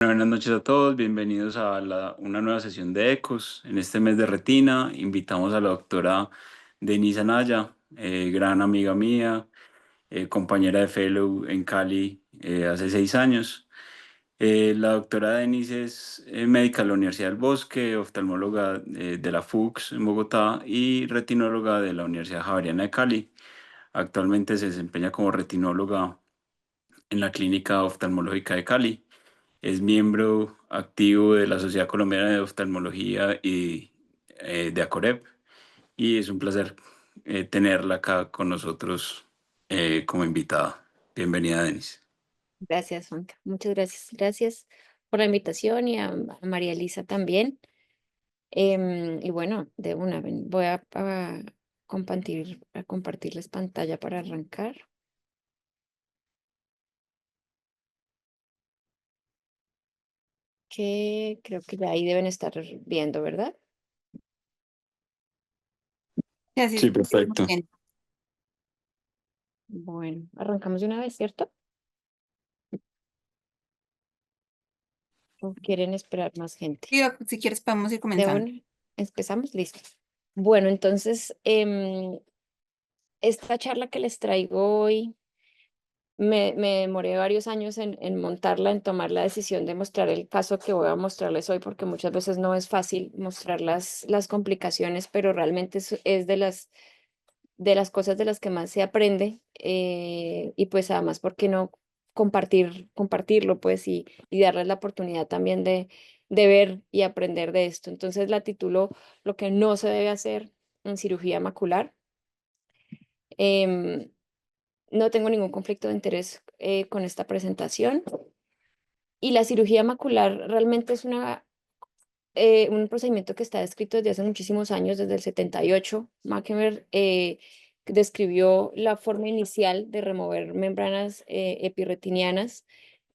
Buenas noches a todos, bienvenidos a una nueva sesión de Ecos. En este mes de Retina invitamos a la doctora Denise Anaya, gran amiga mía, compañera de Fellow en Cali hace 6 años. La doctora Denise es médica de la Universidad del Bosque, oftalmóloga de la FUCS en Bogotá y retinóloga de la Universidad Javeriana de Cali. Actualmente se desempeña como retinóloga en la Clínica Oftalmológica de Cali. Es miembro activo de la Sociedad Colombiana de Oftalmología y de ACOREP. Y es un placer tenerla acá con nosotros como invitada. Bienvenida, Denis. Gracias, Juanca. Muchas gracias. Gracias por la invitación y a María Elisa también. Y bueno, de una, voy a compartirles pantalla para arrancar, que creo que ya ahí deben estar viendo, ¿verdad? Sí, así Sí, estamos perfecto. bien. Bueno, arrancamos de una vez, ¿cierto? ¿O quieren esperar más gente? Sí, si quieres podemos ir De comenzando. una, empezamos, listo. Bueno, entonces, esta charla que les traigo hoy. Me demoré varios años en montarla, en tomar la decisión de mostrar el caso que voy a mostrarles hoy, porque muchas veces no es fácil mostrar las complicaciones, pero realmente es de las cosas de las que más se aprende. Y pues además, ¿por qué no compartirlo pues y darles la oportunidad también de ver y aprender de esto? Entonces la titulo Lo que no se debe hacer en cirugía macular. Em, no tengo ningún conflicto de interés con esta presentación. Y la cirugía macular realmente es un procedimiento que está descrito desde hace muchísimos años, desde el 78. Makemer describió la forma inicial de remover membranas epirretinianas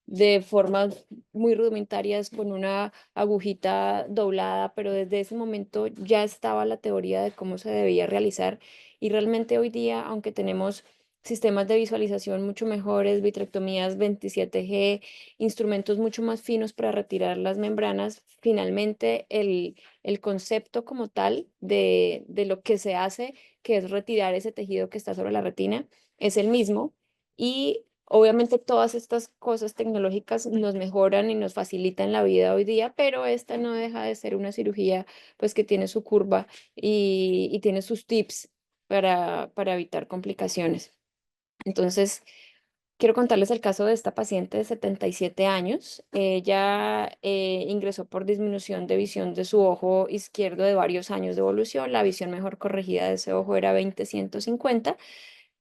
de formas muy rudimentarias con una agujita doblada, pero desde ese momento ya estaba la teoría de cómo se debía realizar y realmente hoy día, aunque tenemos sistemas de visualización mucho mejores, vitrectomías 27G, instrumentos mucho más finos para retirar las membranas, finalmente el concepto como tal de lo que se hace, que es retirar ese tejido que está sobre la retina, es el mismo. Y obviamente todas estas cosas tecnológicas nos mejoran y nos facilitan la vida hoy día, pero esta no deja de ser una cirugía pues que tiene su curva y tiene sus tips para evitar complicaciones. Entonces, quiero contarles el caso de esta paciente de 77 años. Ella ingresó por disminución de visión de su ojo izquierdo de varios años de evolución. La visión mejor corregida de ese ojo era 20/150.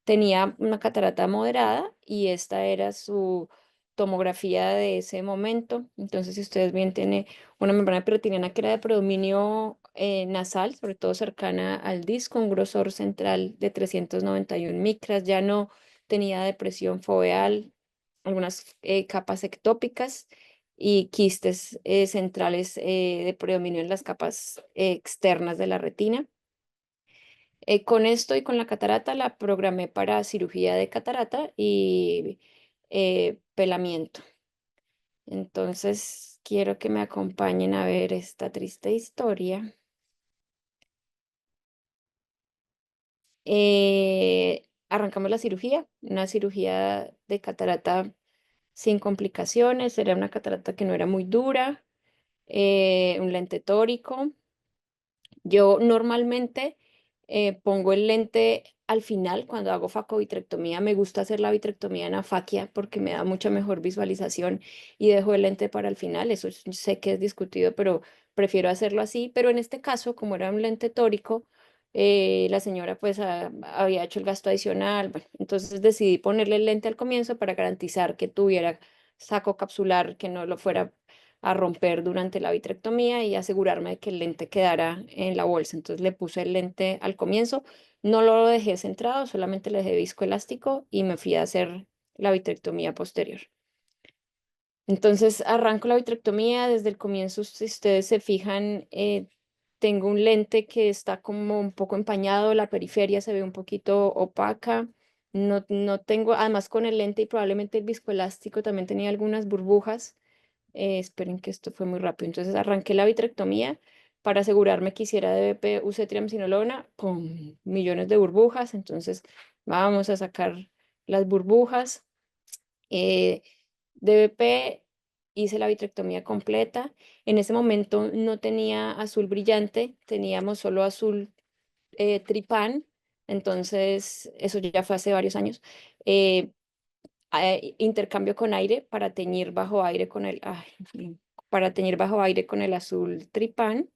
Tenía una catarata moderada y esta era su tomografía de ese momento. Entonces, si ustedes ven, tiene una membrana peritoneana que era de predominio nasal, sobre todo cercana al disco, un grosor central de 391 micras, ya no tenía depresión foveal, algunas capas ectópicas y quistes centrales de predominio en las capas externas de la retina. Con esto y con la catarata la programé para cirugía de catarata y pelamiento. Entonces, quiero que me acompañen a ver esta triste historia. Arrancamos la cirugía, una cirugía de catarata sin complicaciones, era una catarata que no era muy dura, un lente tórico. Yo normalmente pongo el lente al final cuando hago facovitrectomía. Me gusta hacer la vitrectomía en afaquia porque me da mucha mejor visualización y dejo el lente para el final. Eso sé que es discutido, pero prefiero hacerlo así. Pero en este caso, como era un lente tórico, la señora pues había hecho el gasto adicional. Bueno, entonces decidí ponerle el lente al comienzo para garantizar que tuviera saco capsular, que no lo fuera a romper durante la vitrectomía y asegurarme de que el lente quedara en la bolsa. Entonces le puse el lente al comienzo, no lo dejé centrado, solamente le dejé viscoelástico y me fui a hacer la vitrectomía posterior. Entonces arranco la vitrectomía desde el comienzo. Si ustedes se fijan, tengo un lente que está como un poco empañado, la periferia se ve un poquito opaca. No tengo, además con el lente y probablemente el viscoelástico también tenía algunas burbujas. Esperen que esto fue muy rápido. Entonces arranqué la vitrectomía para asegurarme que hiciera DBP, usé triamcinolona, ¡pum! Millones de burbujas. Entonces vamos a sacar las burbujas. DBP, hice la vitrectomía completa. En ese momento no tenía azul brillante, teníamos solo azul tripán. Entonces eso ya fue hace varios años. Eh, Intercambio con aire para teñir bajo aire con el, ay, para teñir bajo aire con el azul tripán.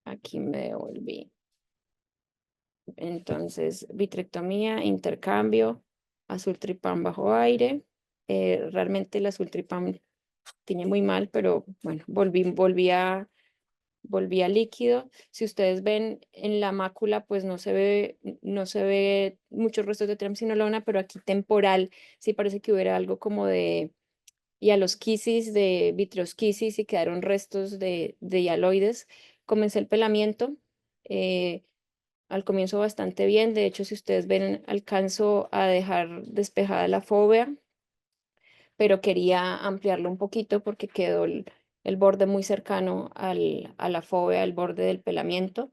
Aquí me devolví. Entonces, vitrectomía, intercambio, azul tripán bajo aire. Realmente el azul tripán tiene muy mal, pero bueno, volví a líquido. Si ustedes ven en la mácula, pues no se ve muchos restos de triamcinolona, pero aquí temporal sí parece que hubiera algo como de hialosquisis, de vitreosquisis y quedaron restos de hialoides. Comencé el pelamiento. eh, Al comienzo bastante bien. De hecho, si ustedes ven, alcanzo a dejar despejada la fóvea, pero quería ampliarlo un poquito porque quedó el borde muy cercano a la fóvea, al borde del pelamiento.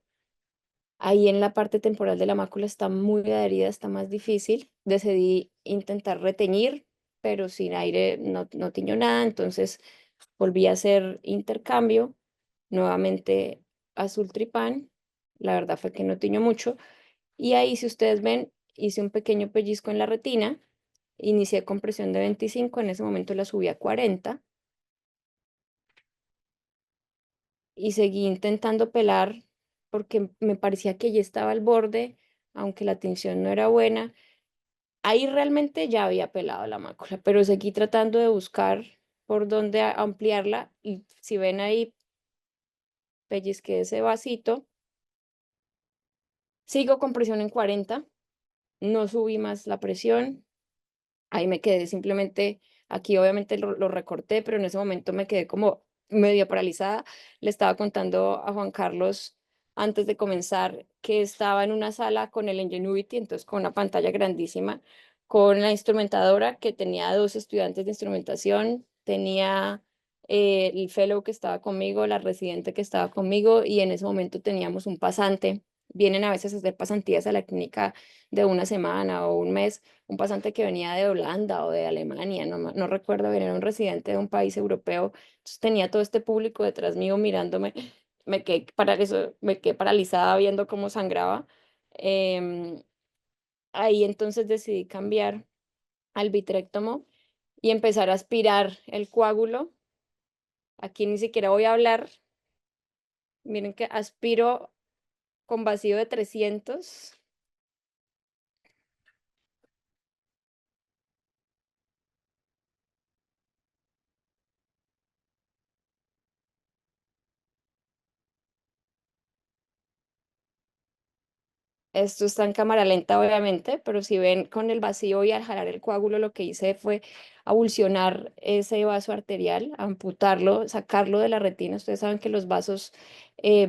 Ahí en la parte temporal de la mácula está muy adherida, está más difícil. Decidí intentar reteñir, pero sin aire no tiñó nada, entonces volví a hacer intercambio, nuevamente azul tripán. La verdad fue que no tiñó mucho. Y ahí, si ustedes ven, hice un pequeño pellizco en la retina, inicié con presión de 25, en ese momento la subí a 40 y seguí intentando pelar porque me parecía que ya estaba al borde, aunque la tinción no era buena. Ahí realmente ya había pelado la mácula, pero seguí tratando de buscar por dónde ampliarla y si ven ahí, pellizqué ese vasito, sigo con presión en 40, no subí más la presión. Ahí me quedé simplemente, aquí obviamente lo recorté, pero en ese momento me quedé como medio paralizada. Le estaba contando a Juan Carlos antes de comenzar que estaba en una sala con el Ingenuity, entonces con una pantalla grandísima, con la instrumentadora que tenía dos estudiantes de instrumentación, tenía el fellow que estaba conmigo, la residente que estaba conmigo y en ese momento teníamos un pasante. Vienen a veces a hacer pasantías a la clínica de una semana o un mes, un pasante que venía de Holanda o de Alemania, no recuerdo bien, era un residente de un país europeo. Entonces tenía todo este público detrás mío mirándome, me quedé paralizada viendo cómo sangraba. Em, Ahí entonces decidí cambiar al vitrectomo y empezar a aspirar el coágulo. Aquí ni siquiera voy a hablar, miren que aspiro con vacío de 300. Esto está en cámara lenta, obviamente, pero si ven con el vacío y al jalar el coágulo, lo que hice fue abulsionar ese vaso arterial, amputarlo, sacarlo de la retina. Ustedes saben que los vasos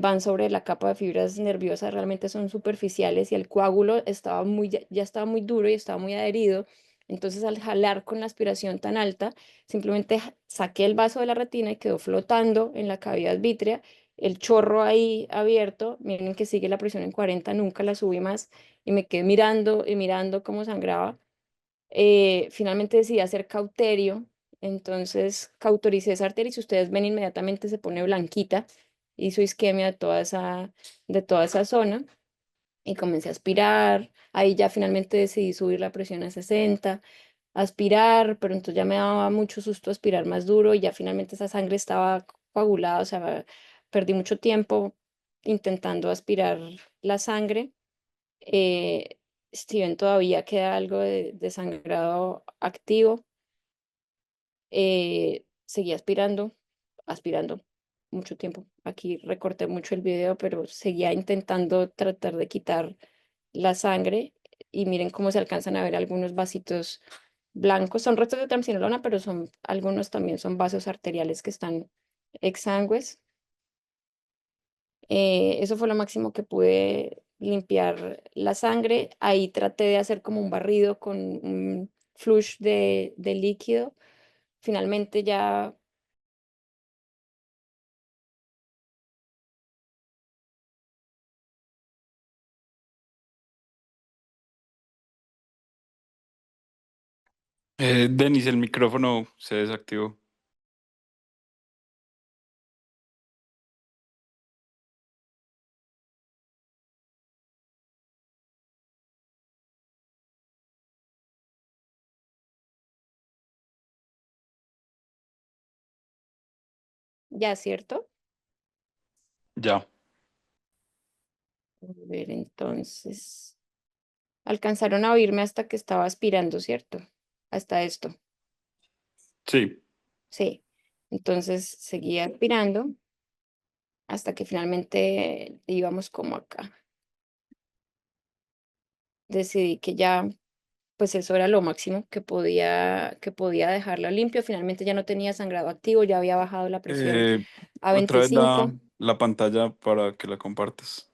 van sobre la capa de fibras nerviosas, realmente son superficiales y el coágulo estaba ya estaba muy duro y estaba muy adherido. Entonces, al jalar con la aspiración tan alta, simplemente saqué el vaso de la retina y quedó flotando en la cavidad vítrea el chorro ahí abierto. Miren que sigue la presión en 40, nunca la subí más y me quedé mirando y mirando cómo sangraba. Finalmente decidí hacer cauterio, entonces cautericé esa arteria y si ustedes ven inmediatamente se pone blanquita, hizo isquemia de toda esa zona y comencé a aspirar. Ahí ya finalmente decidí subir la presión a 60, aspirar, pero entonces ya me daba mucho susto aspirar más duro y ya finalmente esa sangre estaba coagulada, o sea, perdí mucho tiempo intentando aspirar la sangre. Eh, si ven, todavía queda algo de sangrado activo. Seguí aspirando mucho tiempo. Aquí recorté mucho el video, pero seguía intentando tratar de quitar la sangre y miren cómo se alcanzan a ver algunos vasitos blancos. Son restos de transcinolona, pero algunos también son vasos arteriales que están exangües. Eso fue lo máximo que pude limpiar la sangre. Ahí traté de hacer como un barrido con un flush de líquido. finalmente ya Denis, el micrófono se desactivó. ya, ¿cierto? Ya, A ver, entonces, alcanzaron a oírme hasta que estaba aspirando, ¿cierto? Hasta esto, sí. sí. Entonces seguía aspirando hasta que finalmente íbamos como acá. Decidí que ya, pues eso era lo máximo que podía dejarlo limpio. Finalmente ya no tenía sangrado activo, ya había bajado la presión Eh, a otra vez 25. la pantalla para que la compartas.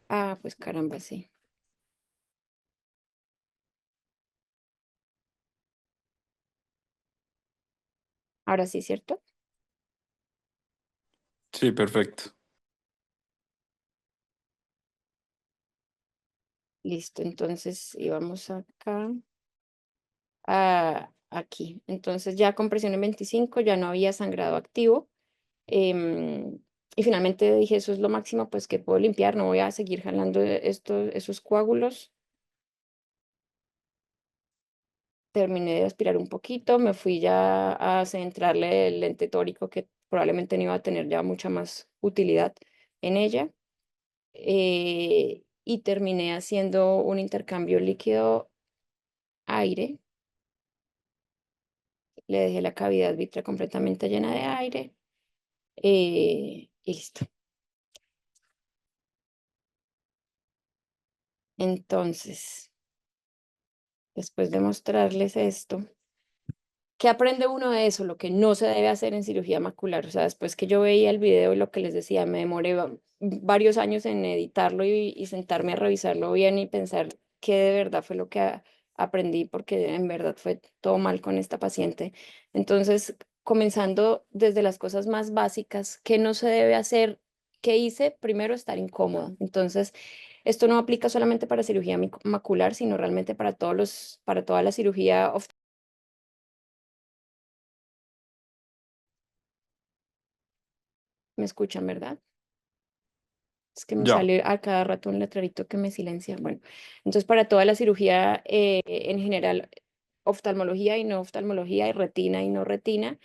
Ah, pues caramba, sí. Ahora sí, ¿cierto? Sí, perfecto. Listo, entonces íbamos acá, aquí. Entonces ya con presión en 25 ya no había sangrado activo. em, y finalmente dije, eso es lo máximo pues que puedo limpiar, no voy a seguir jalando esos coágulos. Terminé de aspirar un poquito, me fui ya a centrarle el lente tórico que probablemente no iba a tener ya mucha más utilidad en ella. Y terminé haciendo un intercambio líquido-aire. Le dejé la cavidad vitrea completamente llena de aire. Y listo. Entonces, después de mostrarles esto, ¿qué aprende uno de eso? Lo que no se debe hacer en cirugía macular. O sea, después que yo veía el video y lo que les decía, me demoré varios años en editarlo y sentarme a revisarlo bien y pensar qué de verdad fue lo que aprendí, porque en verdad fue todo mal con esta paciente. Entonces, comenzando desde las cosas más básicas, ¿qué no se debe hacer? ¿Qué hice? Primero, estar incómodo. Entonces, esto no aplica solamente para cirugía macular, sino realmente para para toda la cirugía. ¿Me escuchan, verdad? Es que me Ya. sale a cada rato un letrerito que me silencia. Bueno, entonces para toda la cirugía en general, oftalmología y no oftalmología, y retina y no retina,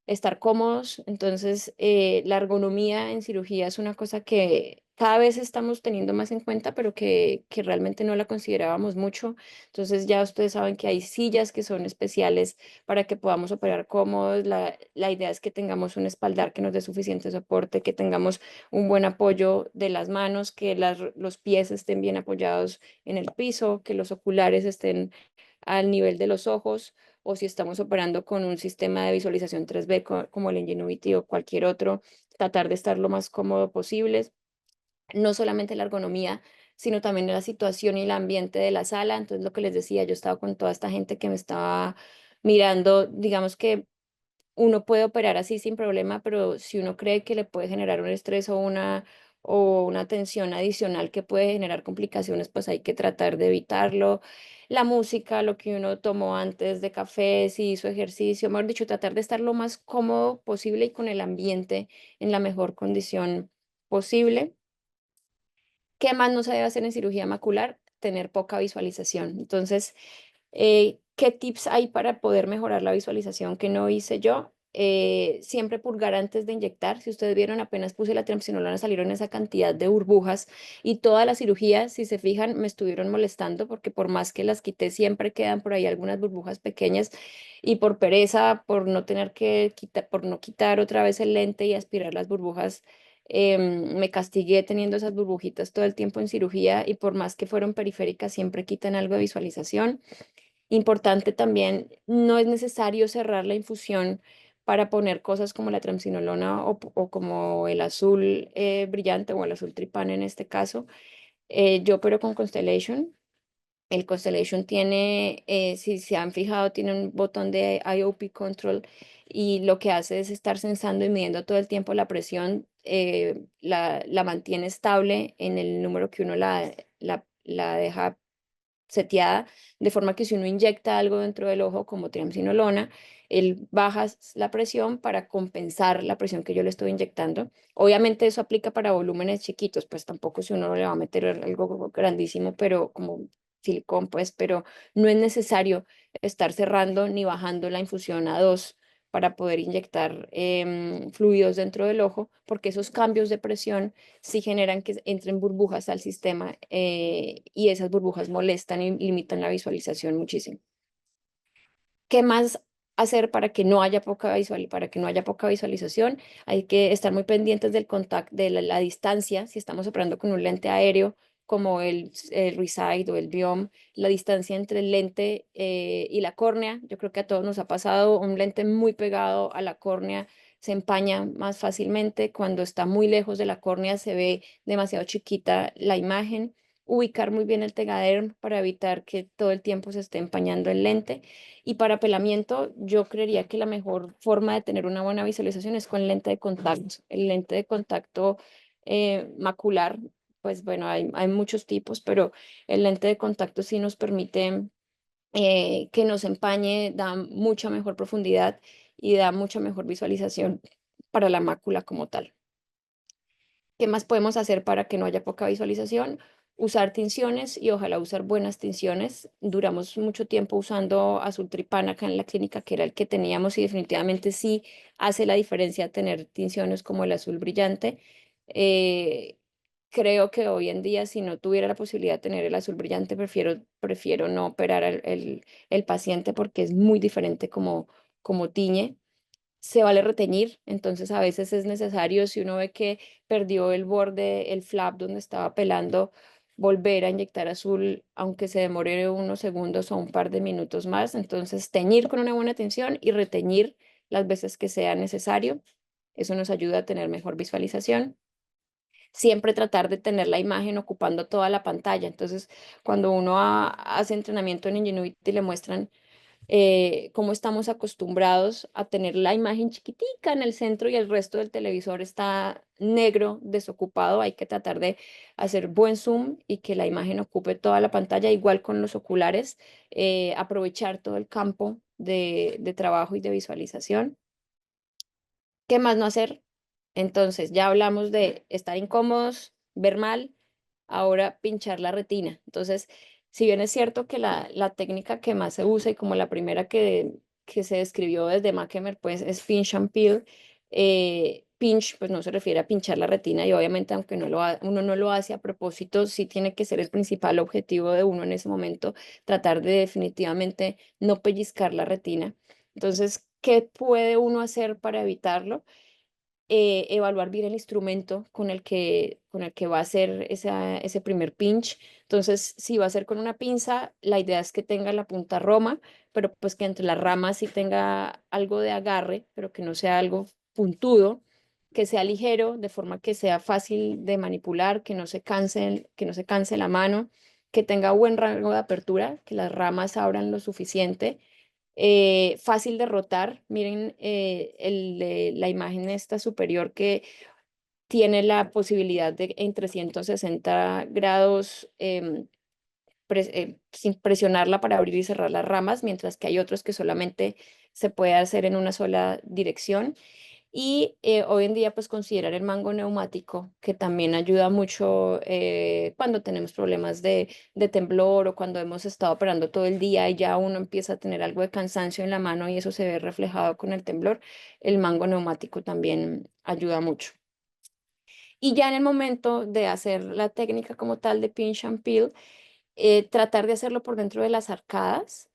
estar cómodos. Entonces, la ergonomía en cirugía es una cosa que cada vez estamos teniendo más en cuenta, pero que realmente no la considerábamos mucho. Entonces, ya ustedes saben que hay sillas que son especiales para que podamos operar cómodos. La idea es que tengamos un espaldar que nos dé suficiente soporte, que tengamos un buen apoyo de las manos, que los pies estén bien apoyados en el piso, que los oculares estén al nivel de los ojos, o si estamos operando con un sistema de visualización 3D como el Ingenuity o cualquier otro, tratar de estar lo más cómodo posible. No solamente la ergonomía, sino también la situación y el ambiente de la sala. Entonces, lo que les decía, yo estaba con toda esta gente que me estaba mirando, digamos que uno puede operar así sin problema, pero si uno cree que le puede generar un estrés o una tensión adicional que puede generar complicaciones, pues hay que tratar de evitarlo. La música, lo que uno tomó antes de café, si hizo ejercicio, mejor dicho, tratar de estar lo más cómodo posible y con el ambiente en la mejor condición posible. ¿Qué más no se debe hacer en cirugía macular? Tener poca visualización. Entonces, ¿qué tips hay para poder mejorar la visualización que no hice yo? Siempre purgar antes de inyectar. Si ustedes vieron, apenas puse la triamcinolona, salieron esa cantidad de burbujas y toda la cirugía, si se fijan, me estuvieron molestando porque por más que las quité, siempre quedan por ahí algunas burbujas pequeñas y por pereza, por no tener que quitar, por no quitar otra vez el lente y aspirar las burbujas. Me castigué teniendo esas burbujitas todo el tiempo en cirugía y por más que fueron periféricas, siempre quitan algo de visualización. Importante también, no es necesario cerrar la infusión para poner cosas como la triamcinolona o como el azul brillante o el azul tripán en este caso. Yo opero con Constellation. El Constellation tiene, si se han fijado, tiene un botón de IOP Control y lo que hace es estar sensando y midiendo todo el tiempo la presión, la mantiene estable en el número que uno la deja seteada, de forma que si uno inyecta algo dentro del ojo, como triamcinolona, él baja la presión para compensar la presión que yo le estoy inyectando. Obviamente eso aplica para volúmenes chiquitos, pues tampoco si uno le va a meter algo grandísimo, pero como silicón, pues, pero no es necesario estar cerrando ni bajando la infusión a 2 para poder inyectar fluidos dentro del ojo, porque esos cambios de presión sí generan que entren burbujas al sistema y esas burbujas molestan y limitan la visualización muchísimo. ¿Qué más hacer para que no haya para que no haya poca visualización? Hay que estar muy pendientes del contacto, de la distancia, si estamos operando con un lente aéreo como el Reside o el Biom, la distancia entre el lente y la córnea. Yo creo que a todos nos ha pasado un lente muy pegado a la córnea se empaña más fácilmente. Cuando está muy lejos de la córnea se ve demasiado chiquita la imagen. Ubicar muy bien el Tegaderm para evitar que todo el tiempo se esté empañando el lente. Y para apelamiento, yo creería que la mejor forma de tener una buena visualización es con lente de contacto. El lente de contacto macular, pues bueno, hay muchos tipos, pero el lente de contacto sí nos permite que nos empañe, da mucha mejor profundidad y da mucha mejor visualización para la mácula como tal. ¿Qué más podemos hacer para que no haya poca visualización? Usar tinciones y ojalá usar buenas tinciones. Duramos mucho tiempo usando azul tripán acá en la clínica, que era el que teníamos y definitivamente sí hace la diferencia tener tinciones como el azul brillante. Eh, Creo que hoy en día, si no tuviera la posibilidad de tener el azul brillante, prefiero no operar el paciente porque es muy diferente como tiñe. Se vale reteñir, entonces a veces es necesario, si uno ve que perdió el borde, el flap donde estaba pelando, volver a inyectar azul, aunque se demore unos segundos o un par de minutos más. Entonces, teñir con una buena tensión y reteñir las veces que sea necesario. Eso nos ayuda a tener mejor visualización. Siempre tratar de tener la imagen ocupando toda la pantalla. Entonces, cuando uno hace entrenamiento en Ingenuity, le muestran cómo estamos acostumbrados a tener la imagen chiquitica en el centro y el resto del televisor está negro, desocupado. Hay que tratar de hacer buen zoom y que la imagen ocupe toda la pantalla, igual con los oculares, aprovechar todo el campo de trabajo y de visualización. ¿Qué más no hacer? Entonces, ya hablamos de estar incómodos, ver mal, ahora pinchar la retina. Entonces, si bien es cierto que la técnica que más se usa y como la primera que se describió desde Makemer, pues es pinch and peel. Pinch, pues no se refiere a pinchar la retina y obviamente aunque uno no lo hace a propósito, sí tiene que ser el principal objetivo de uno en ese momento, tratar de definitivamente no pellizcar la retina. Entonces, ¿qué puede uno hacer para evitarlo? Evaluar bien el instrumento con el que va a hacer ese primer pinch. Entonces, si va a ser con una pinza, la idea es que tenga la punta roma, pero pues que entre las ramas sí tenga algo de agarre, pero que no sea algo puntudo, que sea ligero, de forma que sea fácil de manipular, que no se canse la mano, que tenga buen rango de apertura, que las ramas abran lo suficiente, fácil de rotar. Miren la imagen esta superior que tiene la posibilidad de en 360 grados sin presionarla para abrir y cerrar las ramas, mientras que hay otros que solamente se puede hacer en una sola dirección. Y hoy en día, pues considerar el mango neumático, que también ayuda mucho cuando tenemos problemas de temblor o cuando hemos estado operando todo el día y ya uno empieza a tener algo de cansancio en la mano y eso se ve reflejado con el temblor. El mango neumático también ayuda mucho. Y ya en el momento de hacer la técnica como tal de pinch and peel, tratar de hacerlo por dentro de las arcadas,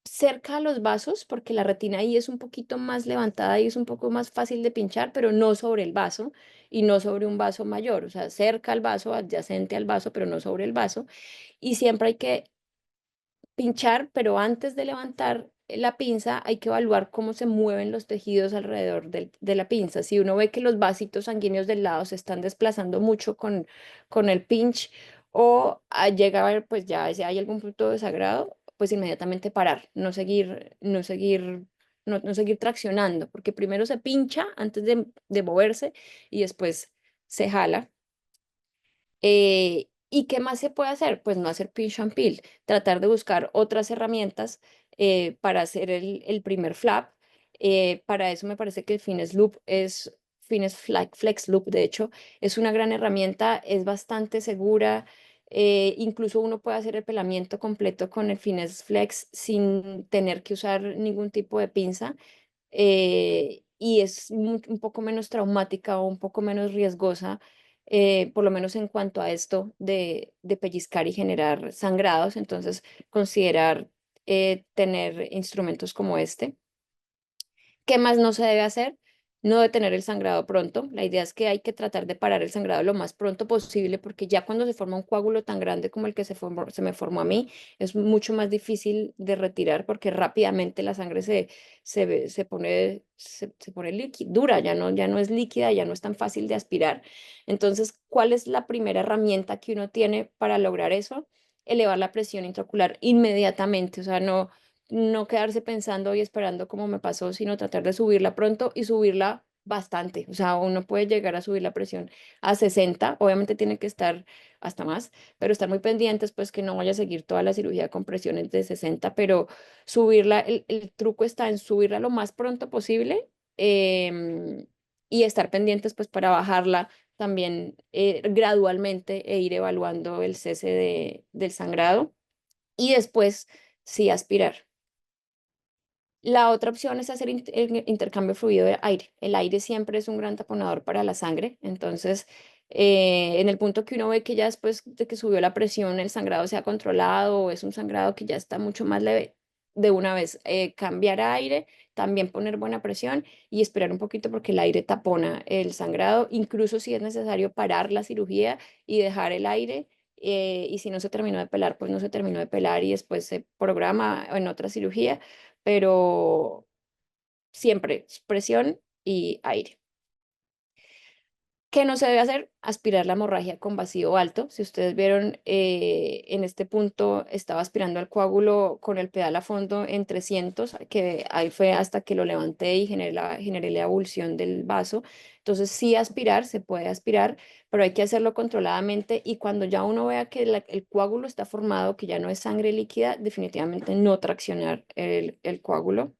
cerca a los vasos, porque la retina ahí es un poquito más levantada y es un poco más fácil de pinchar, pero no sobre el vaso y no sobre un vaso mayor, o sea, cerca al vaso, adyacente al vaso, pero no sobre el vaso. Y siempre hay que pinchar, pero antes de levantar la pinza hay que evaluar cómo se mueven los tejidos alrededor de la pinza. Si uno ve que los vasitos sanguíneos del lado se están desplazando mucho con el pinch o llega a ver, pues ya si hay algún punto de desagrado, pues inmediatamente parar, no seguir traccionando, porque primero se pincha antes de moverse y después se jala. ¿Y qué más se puede hacer? Pues no hacer pinch and peel, tratar de buscar otras herramientas para hacer el primer flap. Para eso me parece que el Flex Loop, de hecho, es una gran herramienta, es bastante segura. Incluso uno puede hacer el pelamiento completo con el Finesse Flex sin tener que usar ningún tipo de pinza. Y es un poco menos traumática o un poco menos riesgosa, por lo menos en cuanto a esto de pellizcar y generar sangrados. Entonces, considerar tener instrumentos como este. ¿Qué más no se debe hacer? No detener el sangrado pronto. La idea es que hay que tratar de parar el sangrado lo más pronto posible, porque ya cuando se forma un coágulo tan grande como el que se me formó a mí, es mucho más difícil de retirar porque rápidamente la sangre se pone dura, ya no es líquida, ya no es tan fácil de aspirar. Entonces, ¿cuál es la primera herramienta que uno tiene para lograr eso? Elevar la presión intraocular inmediatamente, o sea, no quedarse pensando y esperando como me pasó, sino tratar de subirla pronto y subirla bastante. O sea, uno puede llegar a subir la presión a 60, obviamente tiene que estar hasta más, pero estar muy pendientes, pues que no vaya a seguir toda la cirugía con presiones de 60, pero subirla, el truco está en subirla lo más pronto posible, em, y estar pendientes pues para bajarla también gradualmente e ir evaluando el cese del sangrado y después sí aspirar. La otra opción es hacer el intercambio fluido de aire. El aire siempre es un gran taponador para la sangre. Entonces, en el punto que uno ve que ya después de que subió la presión, el sangrado se ha controlado o es un sangrado que ya está mucho más leve, de una vez cambiar a aire, también poner buena presión y esperar un poquito porque el aire tapona el sangrado, incluso si es necesario parar la cirugía y dejar el aire. Y si no se terminó de pelar, pues no se terminó de pelar y después se programa en otra cirugía, pero siempre presión y aire. ¿Qué no se debe hacer? Aspirar la hemorragia con vacío alto. Si ustedes vieron, en este punto estaba aspirando al coágulo con el pedal a fondo en 300, que ahí fue hasta que lo levanté y generé la ebullición del vaso. Entonces, sí aspirar, se puede aspirar, pero hay que hacerlo controladamente y cuando ya uno vea que el coágulo está formado, que ya no es sangre líquida, definitivamente no traccionar el coágulo.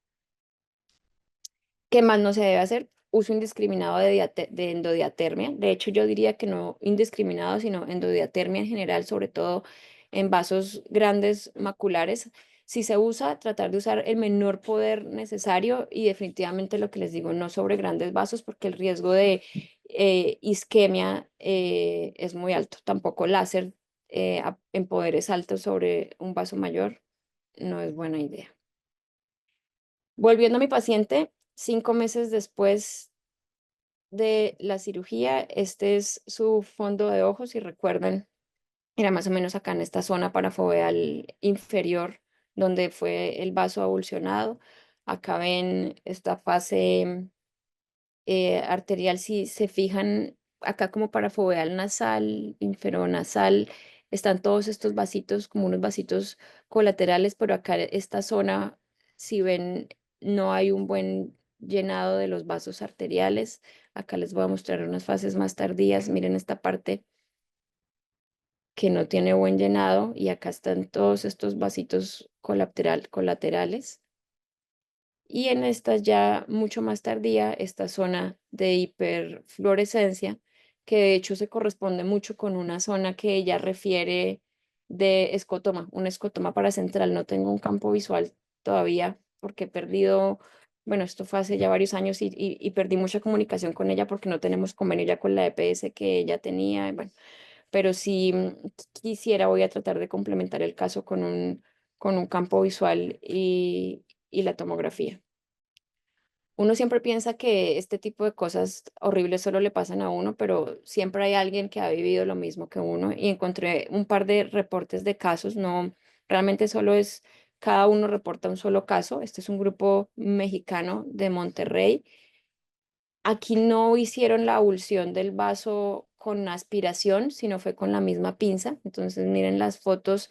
¿Qué más no se debe hacer? Uso indiscriminado de endodiatermia. De hecho, yo diría que no indiscriminado, sino endodiatermia en general, sobre todo en vasos grandes maculares. Si se usa, tratar de usar el menor poder necesario y definitivamente lo que les digo, no sobre grandes vasos porque el riesgo de isquemia es muy alto. Tampoco láser en poderes altos sobre un vaso mayor no es buena idea. Volviendo a mi paciente, 5 meses después de la cirugía, este es su fondo de ojos. Si recuerdan, era más o menos acá en esta zona parafoveal inferior, donde fue el vaso avulsionado. Acá ven esta fase arterial, si se fijan acá como parafoveal nasal, inferonasal, están todos estos vasitos, como unos vasitos colaterales, pero acá esta zona, si ven, no hay un buen llenado de los vasos arteriales. Acá les voy a mostrar unas fases más tardías. Miren esta parte que no tiene buen llenado y acá están todos estos vasitos colaterales. Y en esta ya mucho más tardía, esta zona de hiperfluorescencia, que de hecho se corresponde mucho con una zona que ella refiere de escotoma, un escotoma paracentral. No tengo un campo visual todavía porque he perdido, bueno, esto fue hace ya varios años y perdí mucha comunicación con ella porque no tenemos convenio ya con la EPS que ella tenía. Bueno, pero si quisiera, voy a tratar de complementar el caso con un campo visual y la tomografía. Uno siempre piensa que este tipo de cosas horribles solo le pasan a uno, pero siempre hay alguien que ha vivido lo mismo que uno y encontré un par de reportes de casos. No, realmente solo es, cada uno reporta un solo caso. Este es un grupo mexicano de Monterrey. Aquí no hicieron la abulsión del vaso con aspiración, sino fue con la misma pinza. Entonces, miren las fotos,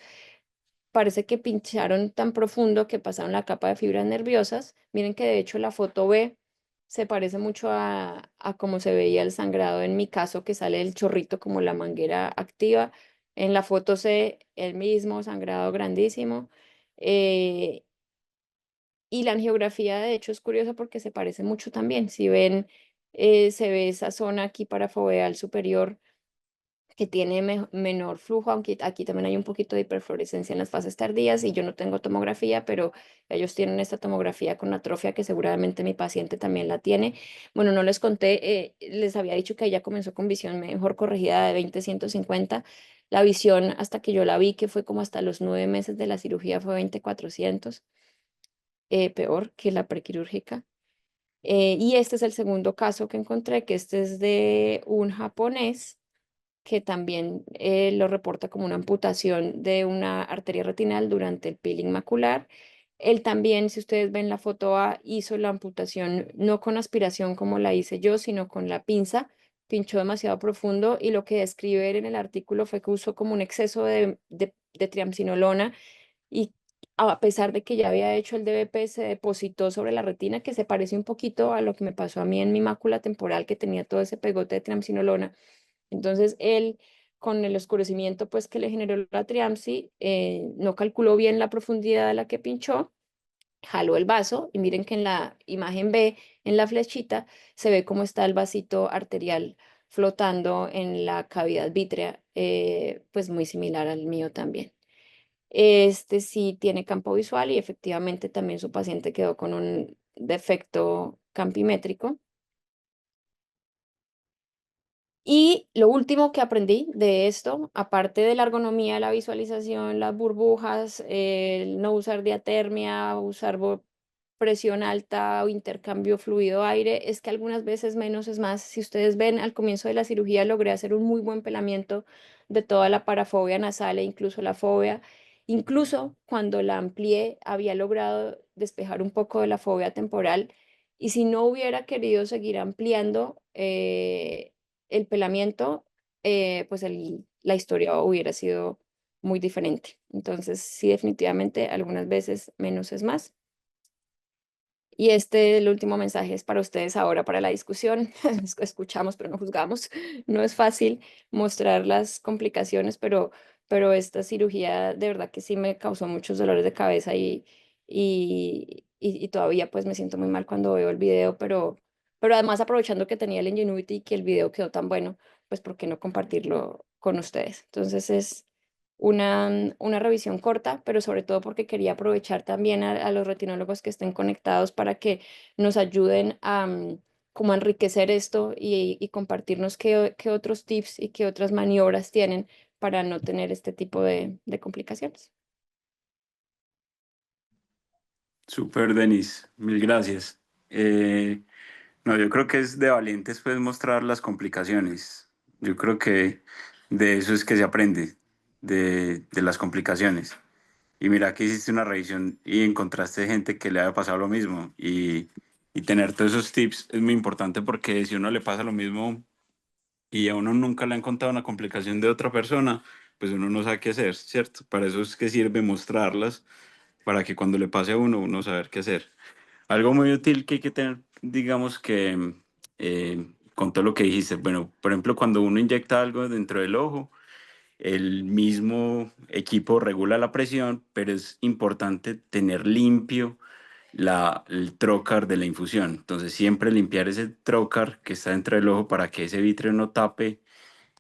parece que pincharon tan profundo que pasaron la capa de fibras nerviosas. Miren que de hecho la foto B se parece mucho a cómo se veía el sangrado en mi caso, que sale el chorrito como la manguera activa. En la foto C, el mismo sangrado grandísimo. eh, y la angiografía, de hecho, es curiosa porque se parece mucho también. Si ven, se ve esa zona aquí parafoveal superior que tiene menor flujo, aunque aquí también hay un poquito de hiperfluorescencia en las fases tardías y yo no tengo tomografía, pero ellos tienen esta tomografía con atrofia que seguramente mi paciente también la tiene. Bueno, no les conté, les había dicho que ella comenzó con visión mejor corregida de 20/150. La visión hasta que yo la vi, que fue como hasta los 9 meses de la cirugía, fue 20/400, peor que la prequirúrgica. Y este es el segundo caso que encontré, que este es de un japonés que también lo reporta como una amputación de una arteria retinal durante el peeling macular. Él también, si ustedes ven la foto A, hizo la amputación no con aspiración como la hice yo, sino con la pinza. Pinchó demasiado profundo y lo que describe él en el artículo fue que usó como un exceso de triamcinolona y a pesar de que ya había hecho el DBP, se depositó sobre la retina, que se parece un poquito a lo que me pasó a mí en mi mácula temporal, que tenía todo ese pegote de triamcinolona. Entonces él, con el oscurecimiento pues que le generó la Triamsi, no calculó bien la profundidad a la que pinchó, jaló el vaso y miren que en la imagen B, en la flechita, se ve cómo está el vasito arterial flotando en la cavidad vítrea, pues muy similar al mío también. Este sí tiene campo visual y efectivamente también su paciente quedó con un defecto campimétrico. Y lo último que aprendí de esto, aparte de la ergonomía, la visualización, las burbujas, el no usar diatermia, usar presión alta o intercambio fluido-aire, es que algunas veces menos es más. Si ustedes ven, al comienzo de la cirugía logré hacer un muy buen pelamiento de toda la parafobia nasal e incluso la fobia. Incluso cuando la amplié, había logrado despejar un poco de la fobia temporal. Y si no hubiera querido seguir ampliando, el pelamiento, pues la historia hubiera sido muy diferente. Entonces, sí, definitivamente, algunas veces menos es más. Y este, el último mensaje es para ustedes ahora, para la discusión. Escuchamos, pero no juzgamos. No es fácil mostrar las complicaciones, pero esta cirugía de verdad que sí me causó muchos dolores de cabeza y todavía pues me siento muy mal cuando veo el video, pero además aprovechando que tenía el Ingenuity y que el video quedó tan bueno, pues ¿por qué no compartirlo con ustedes? Entonces es una revisión corta, pero sobre todo porque quería aprovechar también a los retinólogos que estén conectados para que nos ayuden a como a enriquecer esto y compartirnos qué otros tips y qué otras maniobras tienen para no tener este tipo de complicaciones. Súper, Denis, mil gracias. No, yo creo que es de valientes pues mostrar las complicaciones. Yo creo que de eso es que se aprende, de las complicaciones. Y mira que hiciste una revisión y encontraste gente que le haya pasado lo mismo. Y tener todos esos tips es muy importante porque si a uno le pasa lo mismo y a uno nunca le han contado una complicación de otra persona, pues uno no sabe qué hacer, ¿cierto? Para eso es que sirve mostrarlas, para que cuando le pase a uno, uno saber qué hacer. Algo muy útil que hay que tener, digamos que con todo lo que dijiste, bueno, por ejemplo, cuando uno inyecta algo dentro del ojo, el mismo equipo regula la presión, pero es importante tener limpio el trocar de la infusión. Entonces, siempre limpiar ese trocar que está dentro del ojo para que ese vítreo no tape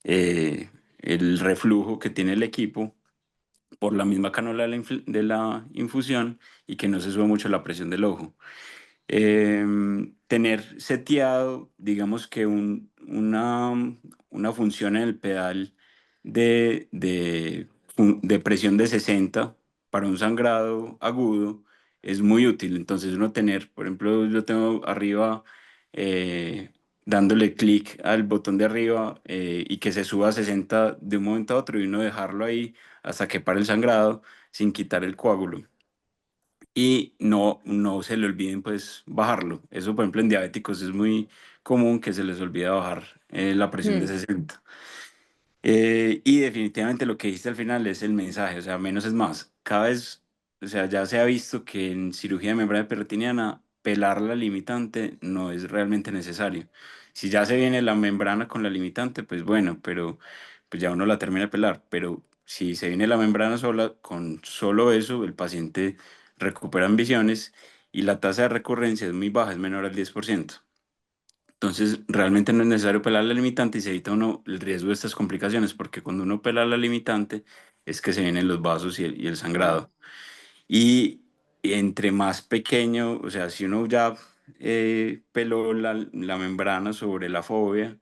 el reflujo que tiene el equipo por la misma canola de la infusión y que no se suba mucho la presión del ojo. Tener seteado, digamos que una función en el pedal de presión de 60 para un sangrado agudo es muy útil. Entonces uno tener, por ejemplo, yo tengo arriba eh, dándole clic al botón de arriba y que se suba a 60 de un momento a otro y uno dejarlo ahí hasta que pare el sangrado sin quitar el coágulo. y no se le olviden pues bajarlo. Eso, por ejemplo, en diabéticos es muy común que se les olvide bajar la presión de Mm, 60. Y definitivamente lo que dijiste al final es el mensaje, o sea, menos es más. Cada vez, o sea, ya se ha visto que en cirugía de membrana peritoneana pelar la limitante no es realmente necesario. Si ya se viene la membrana con la limitante, pues bueno, pero pues ya uno la termina de pelar. Pero si se viene la membrana sola, con solo eso el paciente recupera visiones y la tasa de recurrencia es muy baja, es menor al 10%. Entonces, realmente no es necesario pelar la limitante y se evita uno el riesgo de estas complicaciones, porque cuando uno pela la limitante es que se vienen los vasos y el sangrado. Y entre más pequeño, o sea, si uno ya peló la membrana sobre la fobia,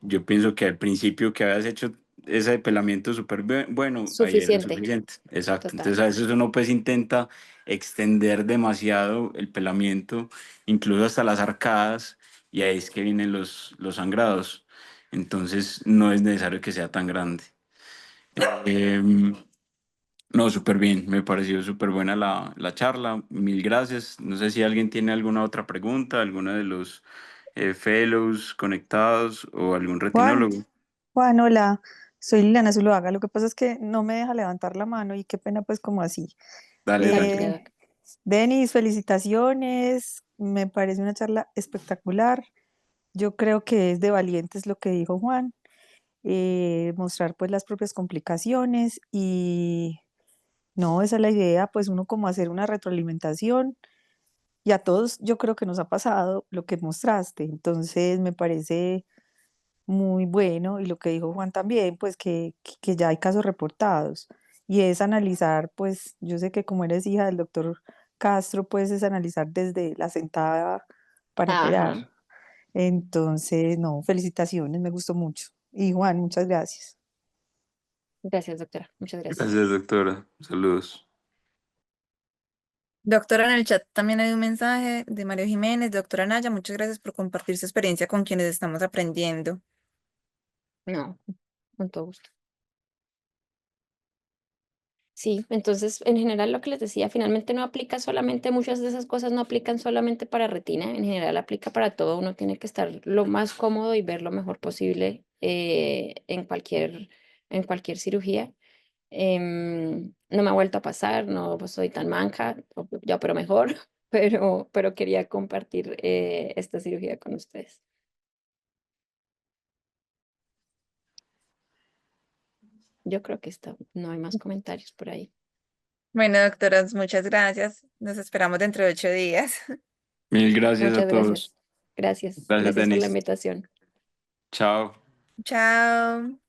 yo pienso que al principio que habías hecho ese pelamiento súper bueno, ahí era suficiente, suficiente. Exacto. Entonces total. a veces uno pues intenta extender demasiado el pelamiento, incluso hasta las arcadas, y ahí es que vienen los sangrados. Entonces no es necesario que sea tan grande. Em, no, súper bien, me pareció súper buena la charla. Mil gracias. No sé si alguien tiene alguna otra pregunta, alguno de los fellows conectados o algún Juan, retinólogo. Juan, hola, soy Liliana Zuluaga. Lo que pasa es que no me deja levantar la mano y qué pena pues como así. Dale, Tranquila, tranquilo. Eh, Doc. Denis, felicitaciones. Me parece una charla espectacular. Yo creo que es de valientes lo que dijo Juan, mostrar pues las propias complicaciones y no, esa es la idea, pues uno como hacer una retroalimentación y a todos yo creo que nos ha pasado lo que mostraste. Entonces me parece muy bueno, y lo que dijo Juan también, pues que ya hay casos reportados, y es analizar, pues yo sé que como eres hija del doctor Castro, pues es analizar desde la sentada para operar. Ajá. Entonces, no, felicitaciones, me gustó mucho. Y Juan, muchas gracias. Gracias, doctora. Muchas gracias. Gracias, doctora. Saludos. Doctora, en el chat también hay un mensaje de Mario Jiménez. Doctora Naya, muchas gracias por compartir su experiencia con quienes estamos aprendiendo. No, con todo gusto. Sí, entonces en general lo que les decía, finalmente no aplica solamente, muchas de esas cosas no aplican solamente para retina, en general aplica para todo, uno tiene que estar lo más cómodo y ver lo mejor posible en cualquier cirugía. No me ha vuelto a pasar, no soy tan manca, ya pero mejor, pero quería compartir esta cirugía con ustedes. Yo creo que está, no hay más comentarios por ahí. Bueno, doctoras, muchas gracias. Nos esperamos dentro de 8 días. Mil gracias a Muchas todos. gracias. Gracias. Gracias, Gracias por la Denis. invitación. Chao. Chao.